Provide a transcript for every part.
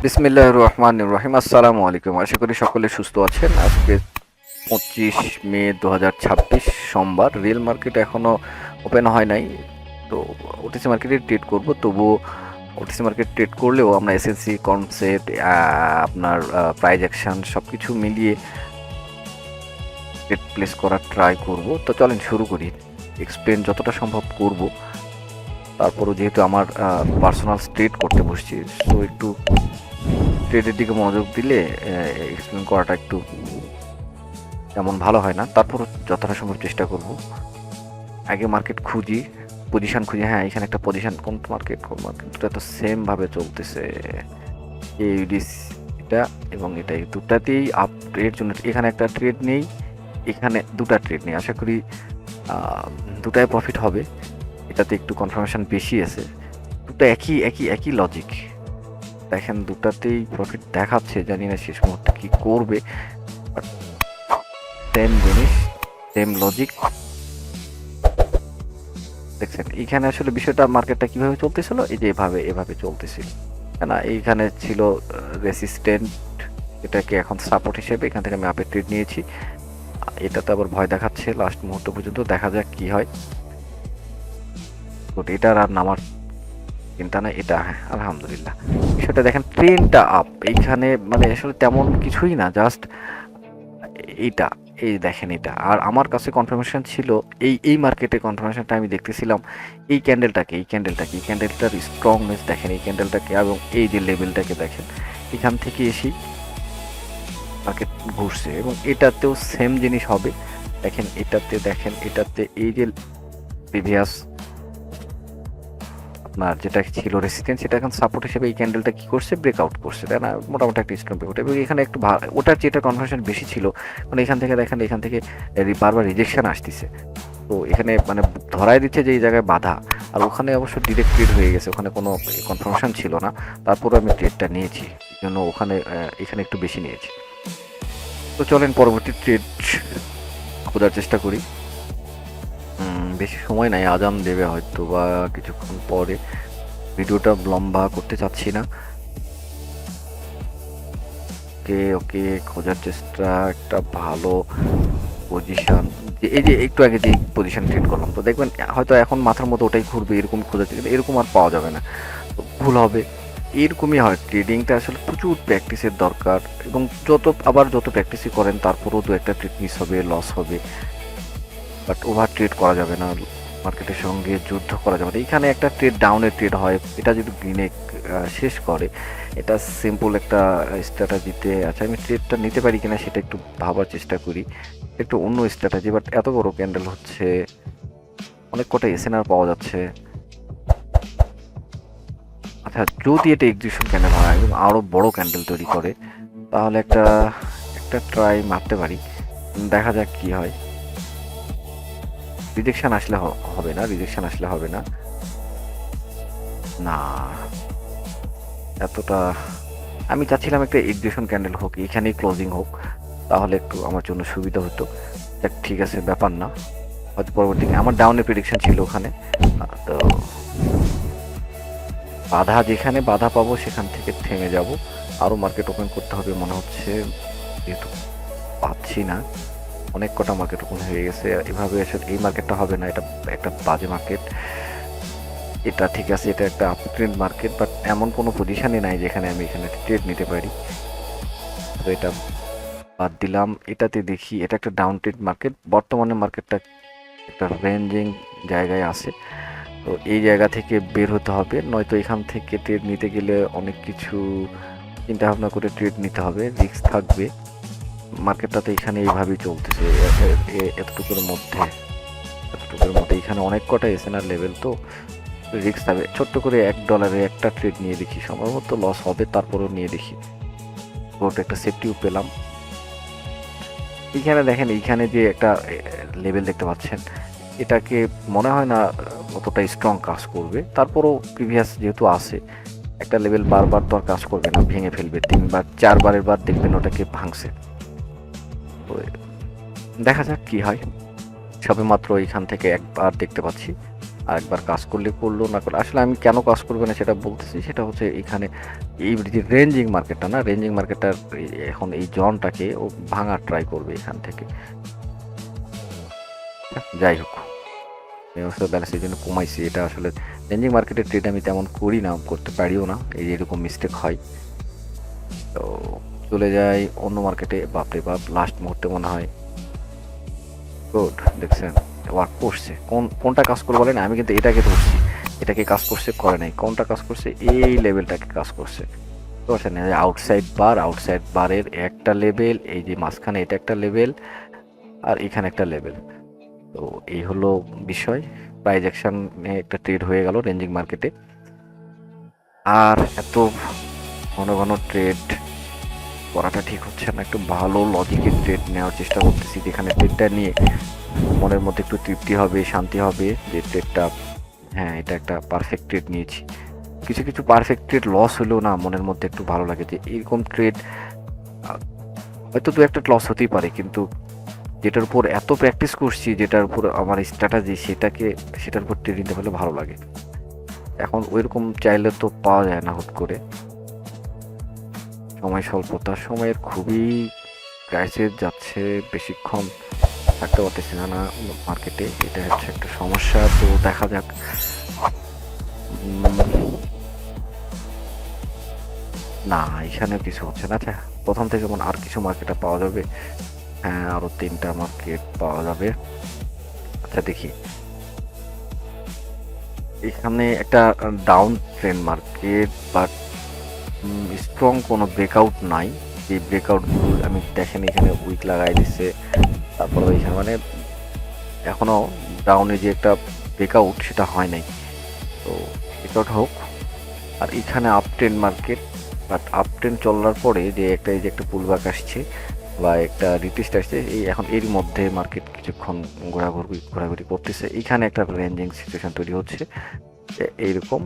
বিসমিল্লাহির রহমানির রহিম। আসসালামু আলাইকুম। আশা করি সকলে সুস্থ আছেন। আজকে 25 মে 2026 সোমবার। রিয়েল মার্কেট এখনো ওপেন হয় নাই, তো ওটিসি মার্কেটে ট্রেড করব। তবুও ওটিসি মার্কেট ট্রেড করলেও আমরা এসএনসি কনসেপ্ট, আপনার প্রাইজ অ্যাকশন সব কিছু মিলিয়ে ট্রেড প্লেস করার ট্রাই করব। তো চলেন শুরু করি। এক্সপ্লেন যতটা সম্ভব করব। তারপরও যেহেতু আমার পার্সোনাল ট্রেড করতে বসছি, তো একটু ট্রেডের দিকে মনোযোগ দিলে এক্সপ্লেন করাটা একটু তেমন ভালো হয় না। তারপর যতটা সম্ভব চেষ্টা করব। আগে মার্কেট খুঁজি, পজিশন খুঁজি। হ্যাঁ, এখানে একটা পজিশন, কোন মার্কেট দুটো তো সেম ভাবে চলতেছে। এটা এবং এটাই দুটাতেই আপ ট্রেড জন্য এখানে একটা ট্রেড নেই, এখানে দুটা ট্রেড নেই। আশা করি দুটাই প্রফিট হবে। এটাতে একটু কনফার্মেশন বেশি আছে। দুটো একই একই একই লজিক। দেখেন দুটাতেই প্রফিট দেখাচ্ছে, জানি না শেষ মুহূর্তে কি করবে। সেম জিনিস, সেম লজিক। দেখছেন এইখানে আসলে বিষয়টা, মার্কেটটা কিভাবে চলতেছিল, এই যে এভাবে চলতেছিল। না, এইখানে ছিল রেসিস্ট্যান্ট, এটাকে এখন সাপোর্ট হিসেবে এখান থেকে আমি আপে ট্রেড নিয়েছি। এটাতে আবার ভয় দেখাচ্ছে লাস্ট মুহূর্ত পর্যন্ত, দেখা যাক কি হয়। এটার আর নামার চিন্তা না, এটা হ্যাঁ আলহামদুলিল্লাহ। বিষয়টা দেখেন, ট্রেনটা আপ এইখানে, মানে আসলে তেমন কিছুই না, জাস্ট এইটা, এই দেখেন এটা। আর আমার কাছে কনফার্মেশন ছিল, এই মার্কেটে কনফার্মেশনটা আমি দেখতেছিলাম এই ক্যান্ডেলটার স্ট্রংনেস দেখেন, এই ক্যান্ডেলটাকে এবং এই যে লেভেলটাকে দেখেন, এখান থেকে এসেই মার্কেট ঘুরছে। এবং এটাতেও সেম জিনিস হবে। দেখেন এটাতে, দেখেন এটাতে এই যে প্রিভিয়াস আপনার যেটা ছিল রেসিস্ট্যান্স, সেটা এখন সাপোর্ট হিসেবে এই ক্যান্ডেলটা কি করছে, ব্রেকআউট করছে, তাই না? মোটামুটি একটা স্ট্রং ব্রেকআউট। এবং এখানে একটু ওটার যেটা কনফার্মেশন বেশি ছিল, মানে এখান থেকে দেখেন, এখান থেকে বারবার রিজেকশন আসতেছে। তো এখানে মানে ধরাই দিচ্ছে যে এই জায়গায় বাধা। আর ওখানে অবশ্য ডিরেক্ট ট্রেড হয়ে গেছে, ওখানে কোনো কনফার্মেশন ছিল না। তারপরে আমি ট্রেডটা নিয়েছি, এই জন্য ওখানে এখানে একটু বেশি নিয়েছি। তো চলেন পরবর্তী ট্রেড খোঁজার চেষ্টা করি। বেশি সময় নাই, আজান দেবে হয়তো বা কিছুক্ষণ পরে। ভিডিওটা লম্বা করতে চাচ্ছি না। ওকে ওকে, খোঁজার চেষ্টা একটা ভালো পজিশন। এই যে একটু আগে যে পজিশন ট্রেড করলাম, তো দেখবেন হয়তো এখন মাথার মতো ওটাই ঘুরবে, এরকম খোঁজার চেষ্টা, এরকম আর পাওয়া যাবে না, তো ভুল হবে। এরকমই হয়, ট্রেডিংটা আসলে প্রচুর প্র্যাকটিসের দরকার। এবং যত প্র্যাকটিসই করেন, তারপরেও তো একটা ট্রেড মিস হবে, লস হবে। বাট ওভার ট্রেড করা যাবে না, মার্কেটের সঙ্গে যুদ্ধ করা যাবে না। এখানে একটা ট্রেড ডাউনের ট্রেড হয়, এটা যদি গ্রিনে শেষ করে, এটা সিম্পল একটা স্ট্র্যাটাজিতে। আচ্ছা, আমি ট্রেডটা নিতে পারি কিনা সেটা একটু ভাবার চেষ্টা করি। একটু অন্য স্ট্র্যাটাজি, বাট এত বড় ক্যান্ডেল হচ্ছে, অনেক কটা এসএনআর পাওয়া যাচ্ছে। আচ্ছা, যদি এটা এক্সিবিশন ক্যান্ডেল হয় এবং আরও বড় ক্যান্ডেল তৈরি করে, তাহলে একটা একটা ট্রাই মারতে পারি, দেখা যাক কি হয়। রিজেকশন আসলে হবে না, রিজেকশন আসলে হবে না। না, এতটা আমি চাচ্ছিলাম একটা এক্সিবিশন ক্যান্ডেল হোক, এখানেই ক্লোজিং হোক, তাহলে একটু আমার জন্য সুবিধা হতো। যাক, ঠিক আছে, ব্যাপার না। হয়তো পরবর্তীতে আমার ডাউনের প্রেডিকশন ছিল ওখানে। তো যেখানে বাধা পাবো সেখান থেকে থেমে যাব। আরও মার্কেট ওপেন করতে হবে মনে হচ্ছে, যেহেতু পাচ্ছি না। অনেক কটা মার্কেট ওপেন হয়ে গেছে, এভাবে আসলে এই মার্কেটটা হবে না, এটা একটা বাজে মার্কেট। এটা ঠিক আছে, এটা একটা আপ ট্রেন্ড মার্কেট, বাট এমন কোনো পজিশনই নাই যেখানে আমি এখানে ট্রেড নিতে পারি। তো এটা বাদ দিলাম। এটাতে দেখি, এটা একটা ডাউন ট্রেড মার্কেট। বর্তমানে মার্কেটটা একটা রেঞ্জিং জায়গায় আছে, তো এই জায়গা থেকে বের হতে হবে, নয়তো এখান থেকে ট্রেড নিতে গেলে অনেক কিছু চিন্তা ভাবনা করে ট্রেড নিতে হবে, রিস্ক থাকবে। মার্কেটটা তো এখানে এইভাবেই চলতেছে, এতটুকুর মধ্যে এখানে অনেক কটা এসএনআর লেভেল, তো রিস্ক থাকবে। ছোট্ট করে $1 একটা ট্রেড নিয়ে দেখি, সম্ভবত লস হবে, তারপরেও নিয়ে দেখি। ওটা একটা সেফটিও পেলাম। এইখানে দেখেন, এইখানে যে একটা লেভেল দেখতে পাচ্ছেন, এটাকে মনে হয় না অতটা স্ট্রং কাজ করবে। তারপরও প্রিভিয়াস যেহেতু আছে, একটা লেভেল বারবার তো আর কাজ করবে না, ভেঙে ফেলবে। 3বার 4বারের বার দেখবেন ওটাকে ভাঙছে। তো দেখা যাক কি হয়। সবে মাত্র এইখান থেকে একবার দেখতে পাচ্ছি, আরেকবার কাজ করলে করলো, না করলে আসলে আমি কেন কাজ করবে না সেটা বলতেছি। সেটা হচ্ছে এখানে এই যে রেঞ্জিং মার্কেটটা না, রেঞ্জিং মার্কেটটার এখন এই জনটাকে ও ভাঙার ট্রাই করবে এখান থেকে। যাই হোক, এই অবস্থা ব্যালেন্স এই জন্য কমাইছি। এটা আসলে রেঞ্জিং মার্কেটের ট্রেড আমি তেমন করি না, করতে পারিও না, এই যে এরকম মিস্টেক হয়। তো চলে যাই অন্য মার্কেটে। বাপরে বাপ, লাস্ট মুহূর্তে মনে হয় গুড, দেখছেন ওয়ার্ক করছে। কোনটা কাজ করে বলেন, আমি কিন্তু এটাকে ধরছি, এটাকে কাজ করছে করে নাই, কোনটা কাজ করছে, এই লেভেলটাকে কাজ করছে। বুঝতে পারছেন, আউটসাইড বারের একটা লেভেল, এই যে মাঝখানে এটা একটা লেভেল, আর এখানে একটা লেভেল। তো এই হলো বিষয়। প্রাইজ অ্যাকশনে একটা ট্রেড হয়ে গেল রেঞ্জিং মার্কেটে। আর এত ঘন ঘন ট্রেড করাটা ঠিক হচ্ছে না, একটু ভালো লজিকের ট্রেড নেওয়ার চেষ্টা করতেছি, যেখানে ট্রেডটা নিয়ে মনের মধ্যে একটু তৃপ্তি হবে, শান্তি হবে যে ট্রেডটা, হ্যাঁ এটা একটা পারফেক্ট ট্রেড নিয়েছি। কিছু কিছু পারফেক্ট ট্রেড লস হলেও না মনের মধ্যে একটু ভালো লাগে যে এরকম ট্রেড হয়তো দু একটা লস হতেই পারে, কিন্তু যেটার উপর এত প্র্যাকটিস করছি, যেটার উপর আমার স্ট্র্যাটাজি, সেটার উপর ট্রেড নিতে পারলে ভালো লাগে। এখন ওইরকম চাইলে তো পাওয়া যায় না হুট করে, সময় স্বল্পতা, সময়ের খুবই ক্রাইসিস যাচ্ছে, বেশিক্ষণ থাকতে পারতেছি না মার্কেটে, এটা হচ্ছে একটা সমস্যা। তো দেখা যাক। না, এখানে কিছু হচ্ছে না। আচ্ছা, প্রথম থেকে মনে আর কিছু মার্কেটে পাওয়া যাবে। হ্যাঁ, আরো 3টা মার্কেট পাওয়া যাবে। আচ্ছা দেখি, এখানে একটা down trend market, but strong কোনো ব্রেকআউট নাই। যে ব্রেকআউটগুলো আমি দেখেন এখানে উইক লাগাই দিচ্ছে, তারপরে এখানে মানে এখনো ডাউনে যে একটা ব্রেকআউট সেটা হয় নাই। তো ব্রেকআউট হোক। আর এখানে up trend market, but up trend চলার পরে যে একটা এই যে একটা পুলব্যাক আসছে বা একটা রিটেস্ট আসছে, এই এখন এর মধ্যে মার্কেট কিছুক্ষণ ঘোরাঘুরি করতেছে। এখানে একটা রেঞ্জিং সিচুয়েশন তৈরি হচ্ছে, এইরকম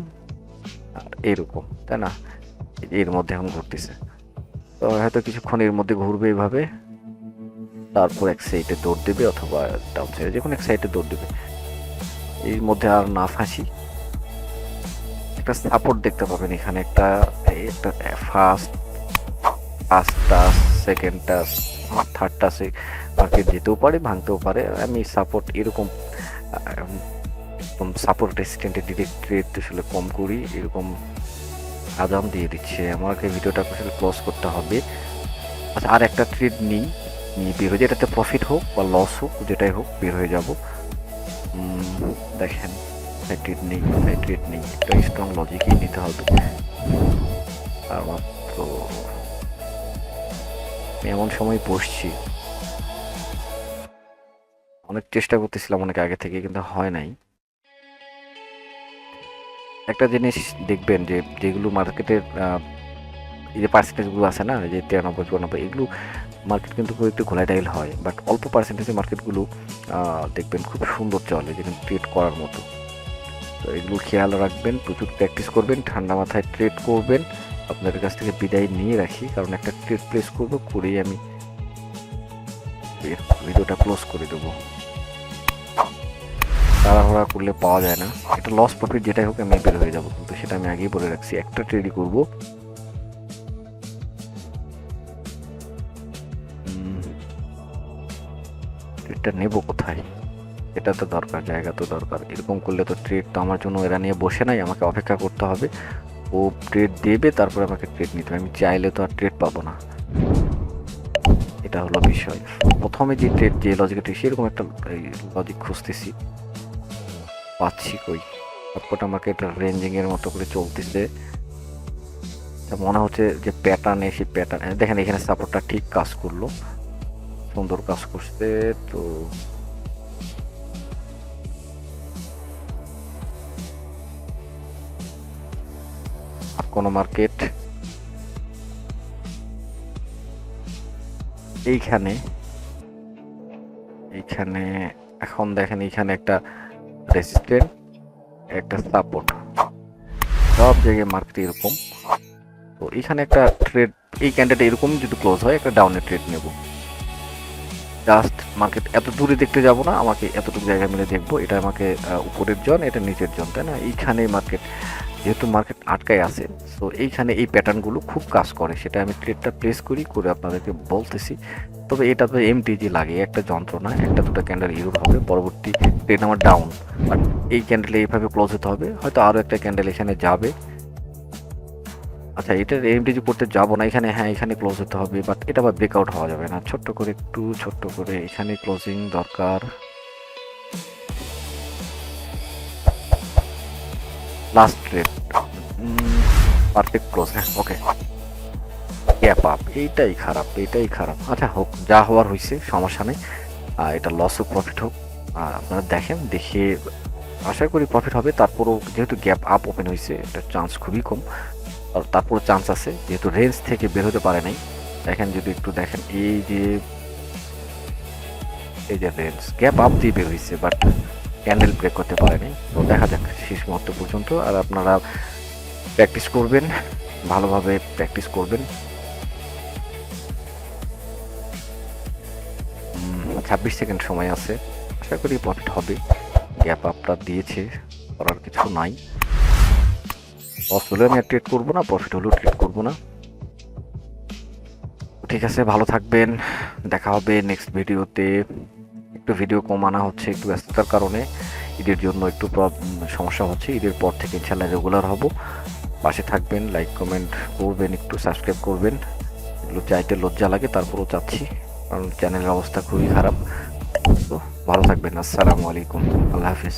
আর এইরকম, তাই না? এর মধ্যে এখন ঘুরতেছে। তো হয়তো কিছুক্ষণ এর মধ্যে ঘুরবে এইভাবে, তারপর এক সাইডে দৌড় দেবে অথবা ডাউন সাইডে যে কোনো এক সাইডে দৌড় দেবে। এর মধ্যে আর না ফাঁসি, একটা সাপোর্ট দেখতে পাবেন এখানে, একটা একটা first touch, second touch, third টাচে মার্কেট যেতেও পারে, ভাঙতেও পারে। আমি সাপোর্ট এরকম সাপোর্ট রেসিস্ট্যান্টে ডিরেক্ট ট্রেড আসলে কম করি। এরকম আজান দিয়ে দিচ্ছে, আমাকে ভিডিওটা আসলে ক্লোজ করতে হবে। আচ্ছা, আর একটা ট্রেড নিয়ে বের হয়ে যায়, এটাতে প্রফিট হোক বা লস হোক যেটাই হোক বের হয়ে যাব। দেখেন, ট্রেড নেই, একটা স্ট্রং লজিকই নিতে হবে। আর মাত্র এমন সময় বসছি, অনেক চেষ্টা করতেছিলাম অনেক আগে থেকে, কিন্তু হয় নাই। একটা জিনিস দেখবেন যে যেগুলো মার্কেটের এই যে পার্সেন্টেজগুলো আছে না, যে 93-94, এগুলো মার্কেট কিন্তু খুব একটু ঘোলাটাইল হয়, বাট অল্প পার্সেন্টেজের মার্কেটগুলো দেখবেন খুব সুন্দর চলে, যেখানে ট্রেড করার মতো। তো এগুলো খেয়াল রাখবেন, প্রচুর প্র্যাকটিস করবেন, ঠান্ডা মাথায় ট্রেড করবেন। আপনাদের কাছ থেকে বিদায় নিয়ে রাখি, কারণ একটা ট্রেড প্লেস করবো, করেই আমি ভিডিওটা ক্লোজ করে দেবো। তাড়াহুড়া করলে পাওয়া যায় না, একটা লস প্রফিট যেটাই হোক আমি বের হয়ে যাবো, কিন্তু সেটা আমি আগেই বলে রাখছি, একটা ট্রেডই করবো। ট্রেডটা নেবো কোথায়, এটা তো দরকার, জায়গা তো দরকার। এরকম করলে তো ট্রেড তো আমার জন্য এরা নিয়ে বসে নাই, আমাকে অপেক্ষা করতে হবে। ও ট্রেড দেবে, তারপরে আমাকে ট্রেড নিতে হবে, আমি চাইলে তো আর ট্রেড পাবো না। এটা হলো বিষয়। প্রথমে যে ট্রেড, যে লজিকটা সেরকম একটা লজিক খুঁজতেছি, পাচ্ছি কই। তারপর আমাকে একটা রেঞ্জিং এর মতো করে চলতেছে, মনে হচ্ছে যে প্যাটার্নে, সেই প্যাটার্ন দেখেন এখানে সাপোর্টটা ঠিক কাজ করলো, সুন্দর কাজ করছে। তো আর কোনো মার্কেট এইখানে এখন দেখেন এখানে একটা রেজিস্ট্যান্ট, একটা সাপোর্ট, সব জায়গায় মার্কেট এরকম। তো এখানে একটা ট্রেড, এই ক্যান্ডেলটা এরকম যদি ক্লোজ হয়, একটা ডাউনের ট্রেড নেব। জাস্ট মার্কেট এত দূরে দেখতে যাব না, আমাকে এতটুকু জায়গা মিলে দেখবো, এটা আমাকে উপরের জন, এটা নিচের জন, তাই না? এইখানে মার্কেট, যেহেতু মার্কেট আটকায় আছে, সো এইখানে এই প্যাটার্নগুলো খুব কাজ করে, সেটা আমি ট্রেডটা প্লেস করে আপনাদেরকে বলতেছি। তবে এটা তো এমটিজি লাগে, একটা যন্ত্রণা, একটা দুটো ক্যান্ডেল ইউর হবে, পরবর্তী ট্রেড আমার ডাউন, বাট এই ক্যান্ডেলে এইভাবে ক্লোজ হতে হবে, হয়তো আরও একটা ক্যান্ডেল এখানে যাবে। আচ্ছা, এটার এমটিজি পড়তে যাবো না, এখানে হ্যাঁ এখানে ক্লোজ হতে হবে, বাট এটা আবার ব্রেকআউট হওয়া যাবে না, ছোট্ট করে একটু ছোট্ট করে এখানে ক্লোজিং দরকার। লাস্ট ট্রেড পারফেক্ট ক্লোজ, হ্যাঁ ওকে, গ্যাপ আপ, এইটাই খারাপ, এইটাই খারাপ। আচ্ছা হোক, যা হওয়ার হয়েছে, সমস্যা নেই। এটা লস হোক প্রফিট হোক, আপনারা দেখেন, দেখে আশা করি প্রফিট হবে। তারপরও যেহেতু গ্যাপ আপ ওপেন হয়েছে, এটার চান্স খুবই কম, আর তারপরও চান্স আছে, যেহেতু রেঞ্জ থেকে বের হতে পারে নাই। দেখেন, যদি একটু দেখেন, এই যে রেঞ্জ গ্যাপ আপ দিয়ে বের হয়েছে, বাট ক্যান্ডেল ব্রেক করতে পারেনি। তো দেখা যাক শেষ মুহূর্ত পর্যন্ত, আর আপনারা প্র্যাকটিস করবেন, ভালোভাবে প্র্যাকটিস করবেন। 26 সেকেন্ড সময় আছে, আশা করি প্রফিট হবে। গ্যাপ আপটা দিয়েছে, করার কিছু নাই। লস হলে আমি আর ট্রেড করবো না, প্রফিট হলেও ট্রেড করবো না। ঠিক আছে, ভালো থাকবেন, দেখা হবে নেক্সট ভিডিওতে। একটু ভিডিও কম আনা হচ্ছে, একটু ব্যস্ততার কারণে, ঈদের জন্য একটু সমস্যা হচ্ছে। ঈদের পর থেকে ইনশাল্লাহ রেগুলার হব। পাশে থাকবেন, লাইক কমেন্ট করবেন, একটু সাবস্ক্রাইব করবেন। এগুলো চাইতে লজ্জা লাগে, তারপরেও চাচ্ছি, কারণ চ্যানেলের অবস্থা খুবই খারাপ। তো ভালো থাকবেন, আসসালামু আলাইকুম, আল্লাহ হাফিজ।